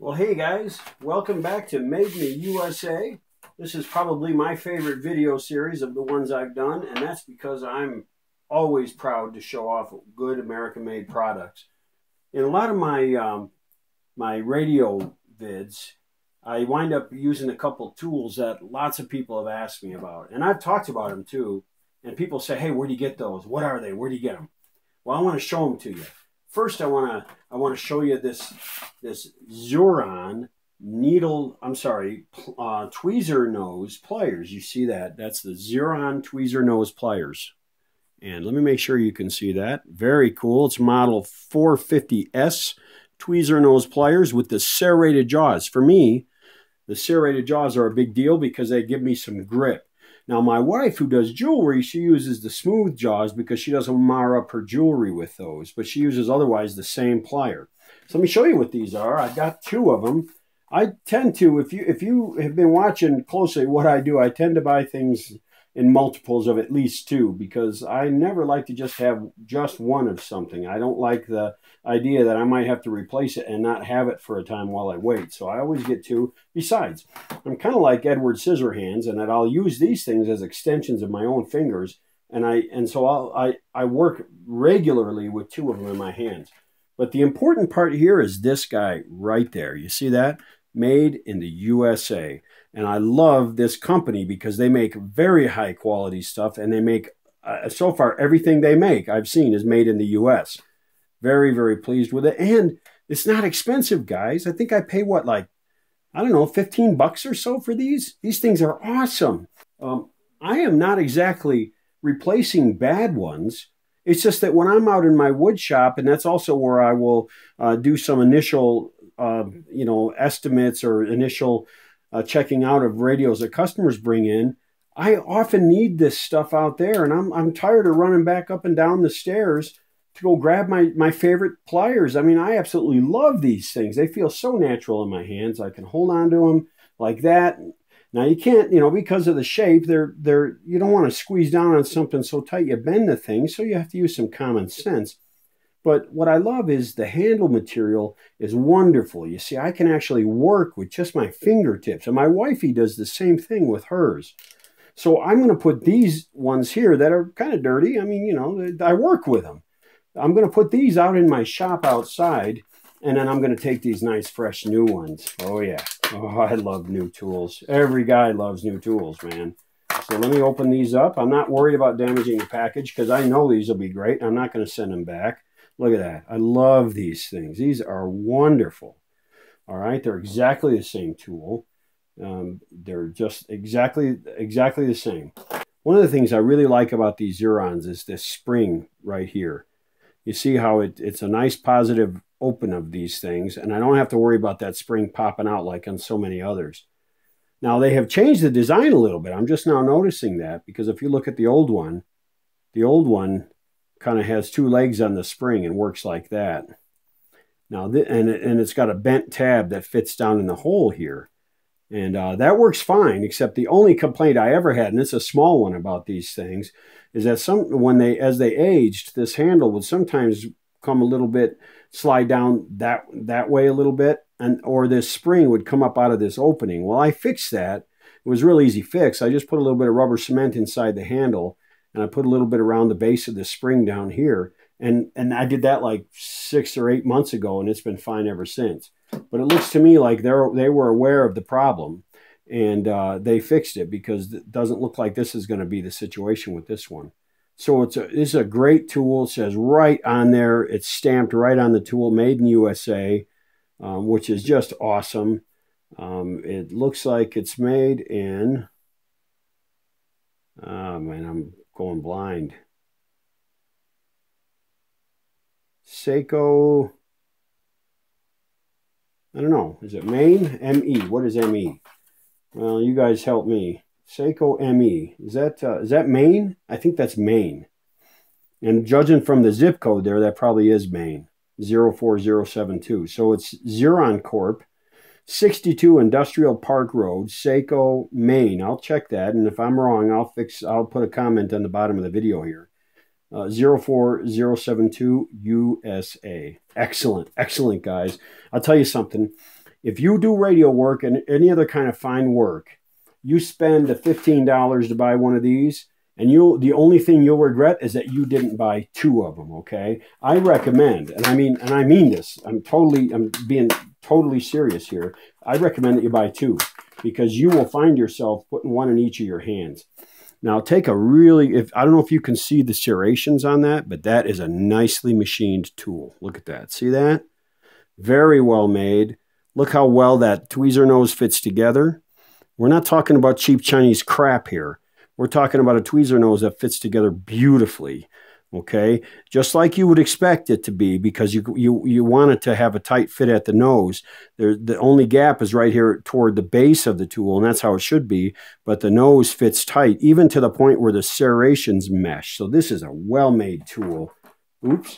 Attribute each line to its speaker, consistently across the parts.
Speaker 1: Well, hey guys, welcome back to Made in the USA. This is probably my favorite video series of the ones I've done, and that's because I'm always proud to show off good American-made products. In a lot of my radio vids, I wind up using a couple tools that lots of people have asked me about, and I've talked about them too. And people say, "Hey, where do you get those? What are they? Where do you get them?" Well, I want to show them to you. First, I want to show you this Xuron tweezer nose pliers. You see that? That's the Xuron tweezer nose pliers. And let me make sure you can see that. Very cool. It's model 450S tweezer nose pliers with the serrated jaws. For me, the serrated jaws are a big deal because they give me some grip. Now, my wife, who does jewelry, she uses the smooth jaws because she doesn't mar up her jewelry with those, but she uses otherwise the same plier. So let me show you what these are. I've got two of them. I tend to, if you have been watching closely what I do, I tend to buy things in multiples of at least two because I never like to just have just one of something. I don't like the idea that I might have to replace it and not have it for a time while I wait. So I always get two. Besides, I'm kind of like Edward Scissorhands in that I'll use these things as extensions of my own fingers, and so I work regularly with two of them in my hands. But the important part here is this guy right there. You see that? Made in the USA. And I love this company because they make very high quality stuff, and they make, so far, everything they make I've seen is made in the US. Very, very pleased with it. And it's not expensive, guys. I think I pay what, like, I don't know, 15 bucks or so for these? These things are awesome. I am not exactly replacing bad ones. It's just that when I'm out in my wood shop, and that's also where I will do some initial, estimates or initial checking out of radios that customers bring in, I often need this stuff out there, and I'm tired of running back up and down the stairs to go grab my favorite pliers. I mean, I absolutely love these things. They feel so natural in my hands. I can hold on to them like that. Now you can't, because of the shape, you don't want to squeeze down on something so tight you bend the thing, so you have to use some common sense. But what I love is the handle material is wonderful. You see, I can actually work with just my fingertips. And my wifey does the same thing with hers. So I'm going to put these ones here that are kind of dirty. I mean, I work with them. I'm going to put these out in my shop outside. And then I'm going to take these nice, fresh, new ones. Oh, yeah. Oh, I love new tools. Every guy loves new tools, man. So let me open these up. I'm not worried about damaging the package because I know these will be great. I'm not going to send them back. Look at that. I love these things. These are wonderful. All right. They're exactly the same tool. They're just exactly the same. One of the things I really like about these Xurons is this spring right here. You see how it's a nice positive open of these things, and I don't have to worry about that spring popping out like on so many others. Now, they have changed the design a little bit. I'm just now noticing that because if you look at the old one kind of has two legs on the spring and works like that. Now, and it's got a bent tab that fits down in the hole here. And that works fine, except the only complaint I ever had, and it's a small one about these things, is that as they aged, this handle would sometimes come a little bit, slide down that way a little bit, or this spring would come up out of this opening. Well, I fixed that. It was a real easy fix. I just put a little bit of rubber cement inside the handle, and I put a little bit around the base of the spring down here. And I did that like 6 or 8 months ago, and it's been fine ever since. But it looks to me like they were aware of the problem, and they fixed it because it doesn't look like this is going to be the situation with this one. So it's a great tool. It says right on there. It's stamped right on the tool, made in USA, which is just awesome. It looks like it's made in... Oh, man, I'm going blind. STATESIDE. I don't know. Is it Maine? M-E. What is M-E? Well, you guys help me. STATESIDE M-E. Is that Maine? I think that's Maine. And judging from the zip code there, that probably is Maine. 04072. So it's Xuron Corp. 62 Industrial Park Road, STATESIDE, Maine. I'll check that, and if I'm wrong, I'll put a comment on the bottom of the video here. 04072 USA. Excellent, excellent, guys. I'll tell you something. if you do radio work and any other kind of fine work, you spend the $15 to buy one of these, and the only thing you'll regret is that you didn't buy two of them, okay? I recommend, and I mean this, I'm being totally serious here. I recommend that you buy two, because you will find yourself putting one in each of your hands. Now take I don't know if you can see the serrations on that, but that is a nicely machined tool. Look at that. See that? Very well made. Look how well that tweezer nose fits together. We're not talking about cheap Chinese crap here. We're talking about a tweezer nose that fits together beautifully. Okay, just like you would expect it to be, because you want it to have a tight fit at the nose. The only gap is right here toward the base of the tool, and that's how it should be. But the nose fits tight, even to the point where the serrations mesh. So this is a well-made tool. Oops.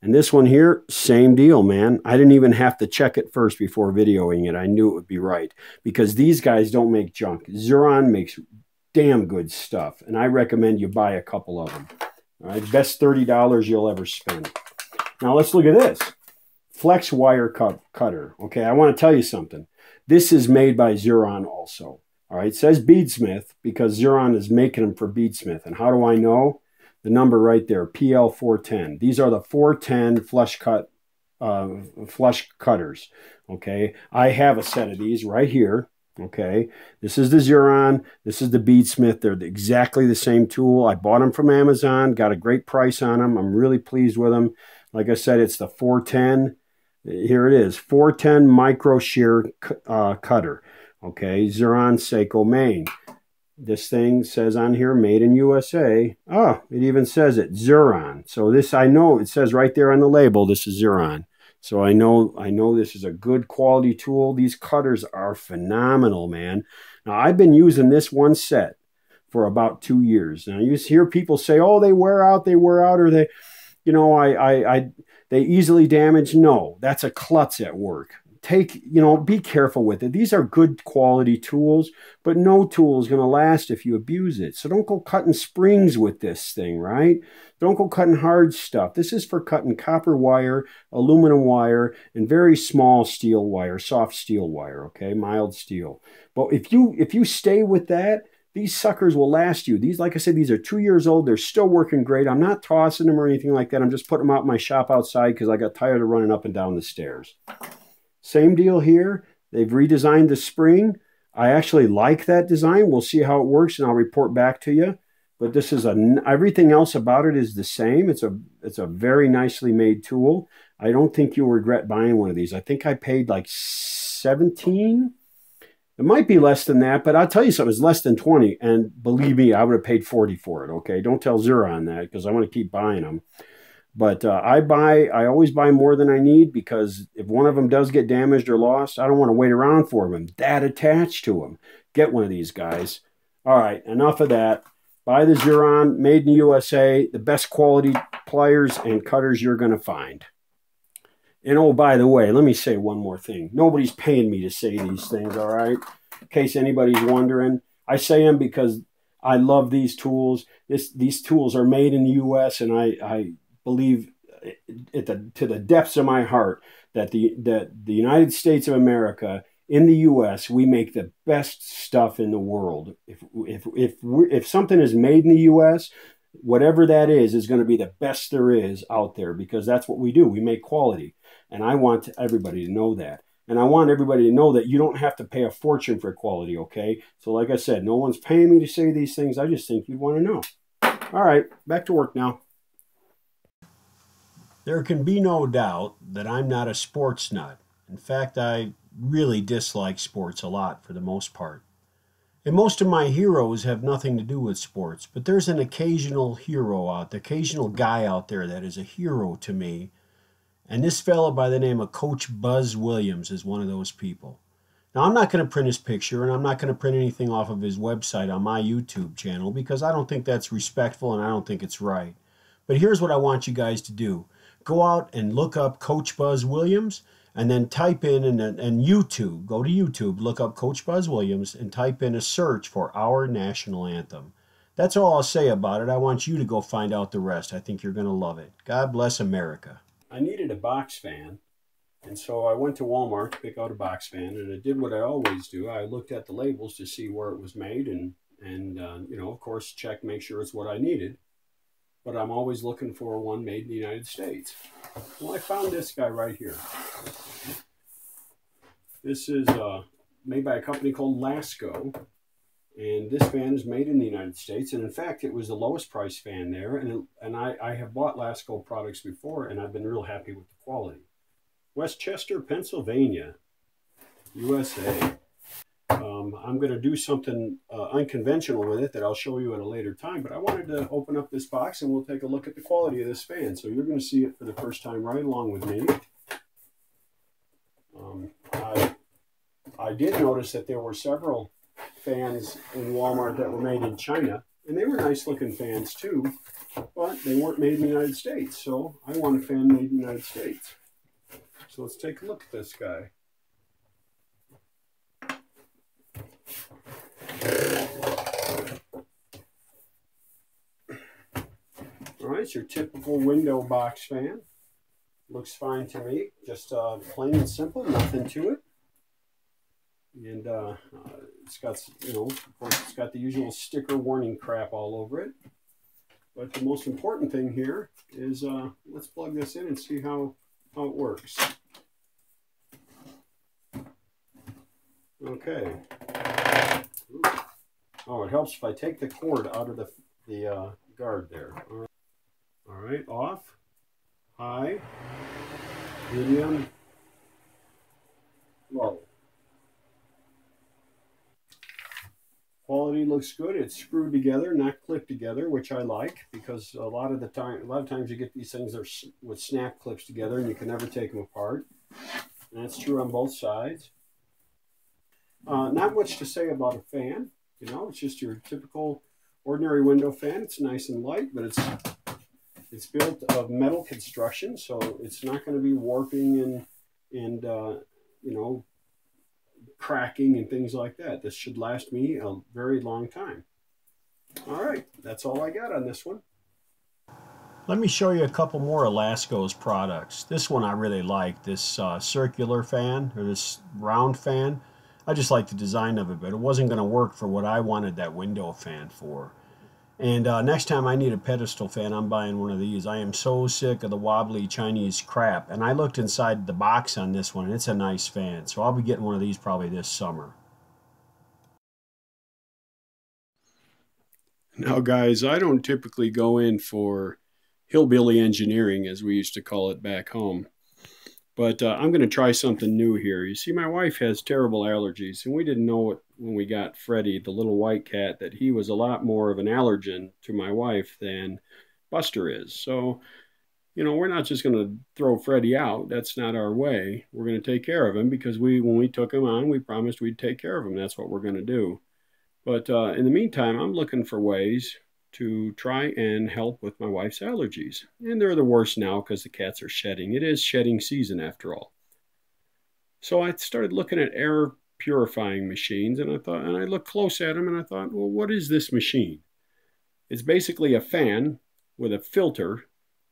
Speaker 1: And this one here, same deal, man. I didn't even have to check it first before videoing it. I knew it would be right, because these guys don't make junk. Xuron makes damn good stuff, and I recommend you buy a couple of them. All right, best $30 you'll ever spend. Now let's look at this. Flex wire cutter. Okay, I want to tell you something. This is made by Xuron also. All right, it says Beadsmith because Xuron is making them for Beadsmith. And how do I know? The number right there, PL410. These are the 410 flush cutters. Okay, I have a set of these right here. Okay, this is the Xuron, this is the Beadsmith. They're exactly the same tool. I bought them from Amazon, got a great price on them. I'm really pleased with them. Like I said, it's the 410. Here it is, 410 micro shear cutter. Okay, Xuron Seiko, Maine. This thing says on here, made in USA. Oh, it even says it, Xuron. So this, I know, it says right there on the label, this is Xuron. So I know this is a good quality tool. These cutters are phenomenal, man. Now, I've been using this one set for about 2 years. Now, you hear people say, oh, they wear out, or they, you know, they easily damage. No, that's a klutz at work. Be careful with it. These are good quality tools, but no tool is going to last if you abuse it. So don't go cutting springs with this thing, right? Don't go cutting hard stuff. This is for cutting copper wire, aluminum wire, and very small steel wire, soft steel wire, okay? Mild steel. But if you stay with that, these suckers will last you. These, like I said, these are 2 years old. They're still working great. I'm not tossing them or anything like that. I'm just putting them out in my shop outside because I got tired of running up and down the stairs. Same deal here. They've redesigned the spring. I actually like that design. We'll see how it works, and I'll report back to you. But this is everything else about it is the same. It's a very nicely made tool. I don't think you'll regret buying one of these. I think I paid like 17. It might be less than that, but I'll tell you something. It's less than 20, and believe me, I would have paid 40 for it. Okay, don't tell Xuron that because I want to keep buying them. But I always buy more than I need, because if one of them does get damaged or lost, I don't want to wait around for them. I'm that attached to them. Get one of these guys. All right, enough of that. Buy the Xuron, made in USA, the best quality pliers and cutters you're going to find. And oh, by the way, let me say one more thing. Nobody's paying me to say these things, all right? In case anybody's wondering. I say them because I love these tools. These tools are made in the U.S., and I believe to the depths of my heart that the United States of America, in the U.S., we make the best stuff in the world. If something is made in the U.S., whatever that is going to be the best there is out there, because that's what we do. We make quality, and I want everybody to know that. And I want everybody to know that you don't have to pay a fortune for quality, okay? So like I said, no one's paying me to say these things. I just think you'd want to know. All right, back to work now. There can be no doubt that I'm not a sports nut. In fact, I really dislike sports a lot for the most part. And most of my heroes have nothing to do with sports, but there's an occasional hero out there, occasional guy out there that is a hero to me. And this fellow by the name of Coach Buzz Williams is one of those people. Now, I'm not going to print his picture, and I'm not going to print anything off of his website on my YouTube channel, because I don't think that's respectful and I don't think it's right. But here's what I want you guys to do. Go out and look up Coach Buzz Williams, and then type in YouTube. Go to YouTube, look up Coach Buzz Williams, and type in a search for Our National Anthem. That's all I'll say about it. I want you to go find out the rest. I think you're going to love it. God bless America. I needed a box fan, And so I went to Walmart to pick out a box fan, and I did what I always do. I looked at the labels to see where it was made, and you know, of course, check, make sure it's what I needed. But I'm always looking for one made in the United States. Well, I found this guy right here. This is made by a company called Lasco, and this fan is made in the United States. And in fact, it was the lowest price fan there. And I have bought Lasco products before, and I've been real happy with the quality. Westchester, Pennsylvania, USA. I'm going to do something unconventional with it that I'll show you at a later time, but I wanted to open up this box and we'll take a look at the quality of this fan. So you're going to see it for the first time right along with me. I did notice that there were several fans in Walmart that were made in China, and they were nice looking fans too, but they weren't made in the United States. So I want a fan made in the United States. So let's take a look at this guy. All right, it's your typical window box fan. Looks fine to me. Just plain and simple, nothing to it. And it's got, you know, of course, it's got the usual sticker warning crap all over it. But the most important thing here is let's plug this in and see how it works. Okay. Oh, it helps if I take the cord out of the guard there. All right, off, high, medium, low. Quality looks good. It's screwed together, not clipped together, which I like, because a lot of times you get these things that are with snap clips together and you can never take them apart. And that's true on both sides. Not much to say about a fan. You know, it's just your typical ordinary window fan. It's nice and light, but it's built of metal construction, so it's not going to be warping and you know, cracking and things like that. This should last me a very long time. All right, that's all I got on this one. Let me show you a couple more of Lasco's products. This one I really like, this circular fan, or this round fan. I just like the design of it, but it wasn't going to work for what I wanted that window fan for. And next time I need a pedestal fan, I'm buying one of these. I am so sick of the wobbly Chinese crap. And I looked inside the box on this one, and it's a nice fan. So I'll be getting one of these probably this summer. Now, guys, I don't typically go in for hillbilly engineering, as we used to call it back home. But I'm going to try something new here. You see, my wife has terrible allergies, and we didn't know it when we got Freddie, the little white cat, that he was a lot more of an allergen to my wife than Buster is. So, you know, we're not just going to throw Freddie out. That's not our way. We're going to take care of him because when we took him on, we promised we'd take care of him. That's what we're going to do. But in the meantime, I'm looking for ways to try and help with my wife's allergies. And they're the worst now because the cats are shedding. It is shedding season after all. So I started looking at air purifying machines, and I looked close at them and I thought, well, what is this machine? It's basically a fan with a filter,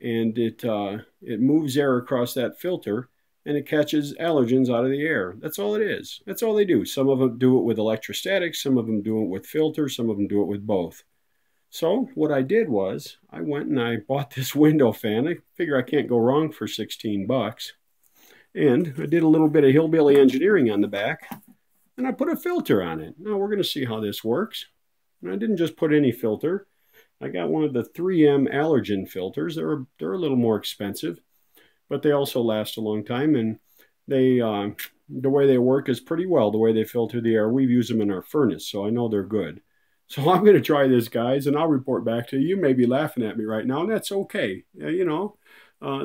Speaker 1: and it moves air across that filter, and it catches allergens out of the air. That's all it is. That's all they do. Some of them do it with electrostatics, some of them do it with filters, some of them do it with both. So what I did was I went and I bought this window fan. I figure I can't go wrong for 16 bucks. And I did a little bit of hillbilly engineering on the back, and I put a filter on it. Now we're going to see how this works. And I didn't just put any filter. I got one of the 3M allergen filters. They're a little more expensive, but they also last a long time, and they the way they work is pretty well. The way they filter the air, we've used them in our furnace, so I know they're good. So I'm going to try this, guys, and I'll report back to you. You may be laughing at me right now, and that's okay. You know,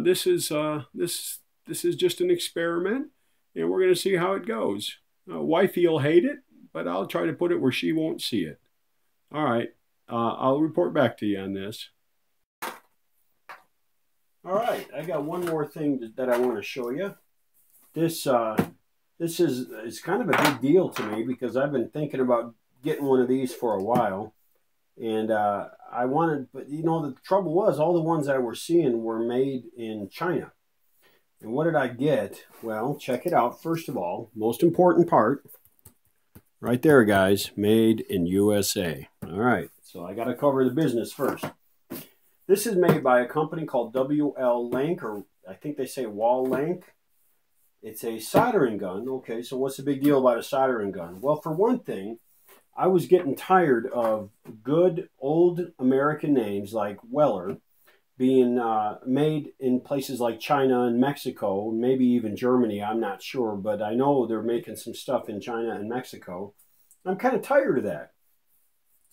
Speaker 1: this is just an experiment, and we're going to see how it goes. Wifey will hate it, but I'll try to put it where she won't see it. All right, I'll report back to you on this. All right, I got one more thing that I want to show you. This is kind of a big deal to me because I've been thinking about getting one of these for a while, and I wanted, but you know, the trouble was all the ones I were seeing were made in China, And what did I get? Well, check it out. First of all, most important part, right there, guys, made in USA. All right, so I got to cover the business first. This is made by a company called WL Lank, or I think they say Wall Lank. It's a soldering gun. Okay, so what's the big deal about a soldering gun? Well, for one thing, I was getting tired of good old American names like Weller being made in places like China and Mexico, maybe even Germany, I'm not sure, but I know they're making some stuff in China and Mexico. I'm kind of tired of that.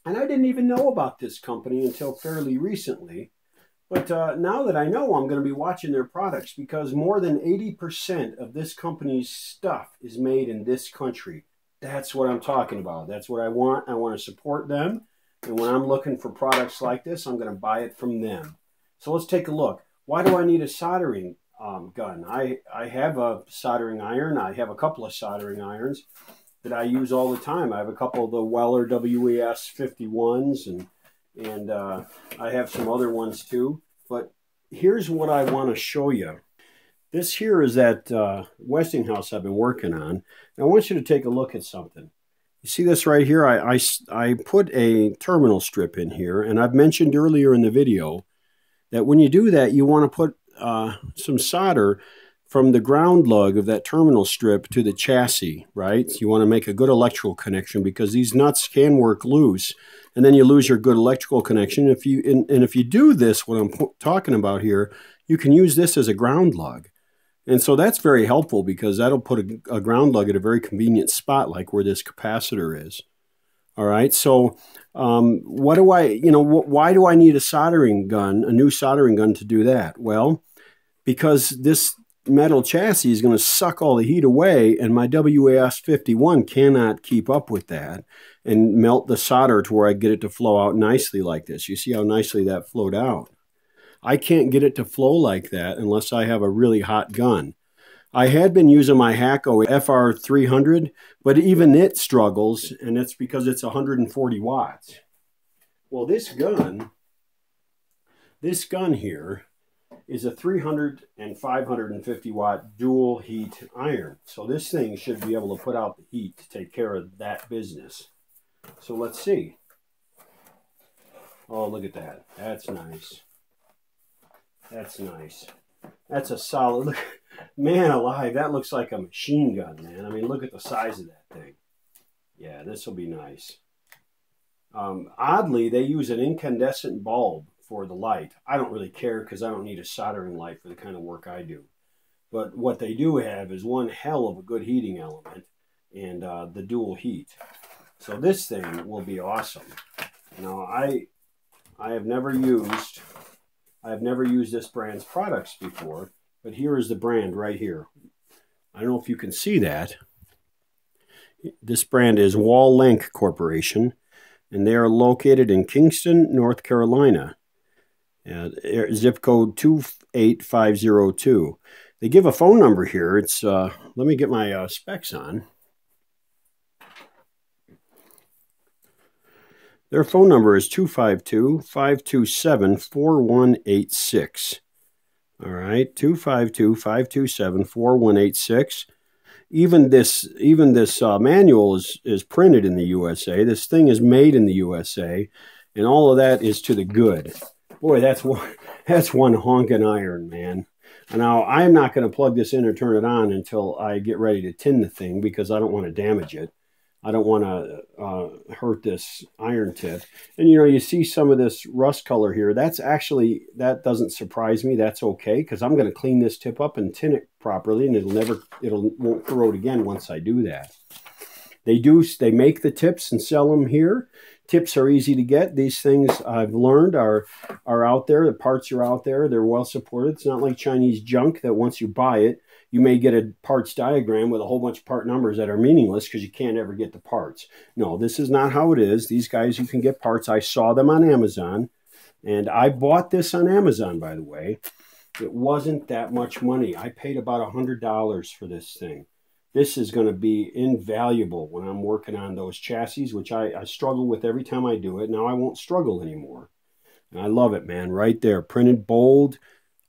Speaker 1: And I didn't even know about this company until fairly recently. But now that I know, I'm going to be watching their products because more than 80% of this company's stuff is made in this country. That's what I'm talking about. That's what I want. I want to support them. And when I'm looking for products like this, I'm going to buy it from them. So let's take a look. Why do I need a soldering gun? I have a soldering iron. I have a couple of soldering irons that I use all the time. I have a couple of the Weller WES 51s, and I have some other ones too. But here's what I want to show you. This here is that Westinghouse I've been working on. And I want you to take a look at something. You see this right here? I put a terminal strip in here, and I've mentioned earlier in the video that when you do that, you want to put some solder from the ground lug of that terminal strip to the chassis, right? So you want to make a good electrical connection because these nuts can work loose, and then you lose your good electrical connection. If you do this, what I'm talking about here, you can use this as a ground lug. And so that's very helpful because that'll put a ground lug at a very convenient spot like where this capacitor is. All right, so why do I need a soldering gun, a new soldering gun to do that? Well, because this metal chassis is going to suck all the heat away, and my WAS 51 cannot keep up with that and melt the solder to where I get it to flow out nicely like this. You see how nicely that flowed out? I can't get it to flow like that unless I have a really hot gun. I had been using my Hacko FR300, but even it struggles, and it's because it's 140 watts. Well, this gun here is a 300 and 550 watt dual heat iron. So this thing should be able to put out the heat to take care of that business. So let's see. Oh, look at that. That's nice. That's nice. That's a solid, look, man alive, that looks like a machine gun, man. I mean, look at the size of that thing. Yeah, this will be nice. Oddly, they use an incandescent bulb for the light. I don't really care because I don't need a soldering light for the kind of work I do. But what they do have is one hell of a good heating element and the dual heat. So this thing will be awesome. Now, I have never used this brand's products before, but here is the brand right here. I don't know if you can see that. This brand is Wall Lank Corporation, and they are located in Kingston, North Carolina. Zip code 28502. They give a phone number here. It's let me get my specs on. Their phone number is 252-527-4186. All right, 252-527-4186. Even this manual is printed in the USA. This thing is made in the USA, and all of that is to the good. Boy, that's one honking iron, man. Now, I'm not going to plug this in or turn it on until I get ready to tin the thing because I don't want to damage it. I don't want to hurt this iron tip. And, you know, you see some of this rust color here. That doesn't surprise me. That's okay because I'm going to clean this tip up and tin it properly, and it won't corrode again once I do that. They make the tips and sell them here. Tips are easy to get. These things I've learned are out there. The parts are out there. They're well supported. It's not like Chinese junk that once you buy it, you may get a parts diagram with a whole bunch of part numbers that are meaningless because you can't ever get the parts. No, this is not how it is. These guys, you can get parts. I saw them on Amazon, and I bought this on Amazon, by the way. It wasn't that much money. I paid about $100 for this thing. This is going to be invaluable when I'm working on those chassis, which I struggle with every time I do it. Now I won't struggle anymore. And I love it, man. Right there, printed bold,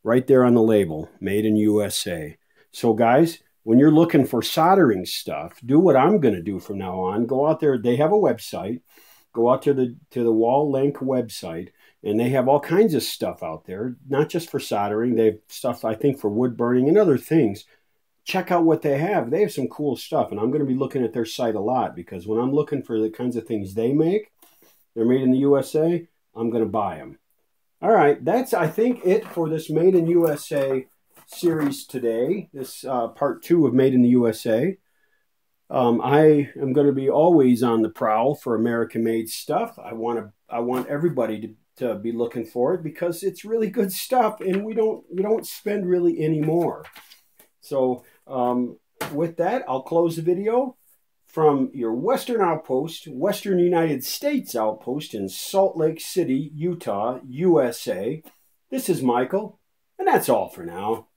Speaker 1: right there on the label, Made in USA. So guys, when you're looking for soldering stuff, do what I'm going to do from now on. Go out there. They have a website. Go out to the Wall Link website, and they have all kinds of stuff out there, not just for soldering. They have stuff, I think, for wood burning and other things. Check out what they have. They have some cool stuff, and I'm going to be looking at their site a lot because when I'm looking for the kinds of things they make, they're made in the USA, I'm going to buy them. All right, that's, I think, it for this Made in USA series today, this part 2 of Made in the USA. I am going to be always on the prowl for American-made stuff. I want everybody to be looking for it because it's really good stuff, and we don't spend really any more. So with that, I'll close the video from your Western Outpost, Western United States Outpost in Salt Lake City, Utah, USA. This is Michael, and that's all for now.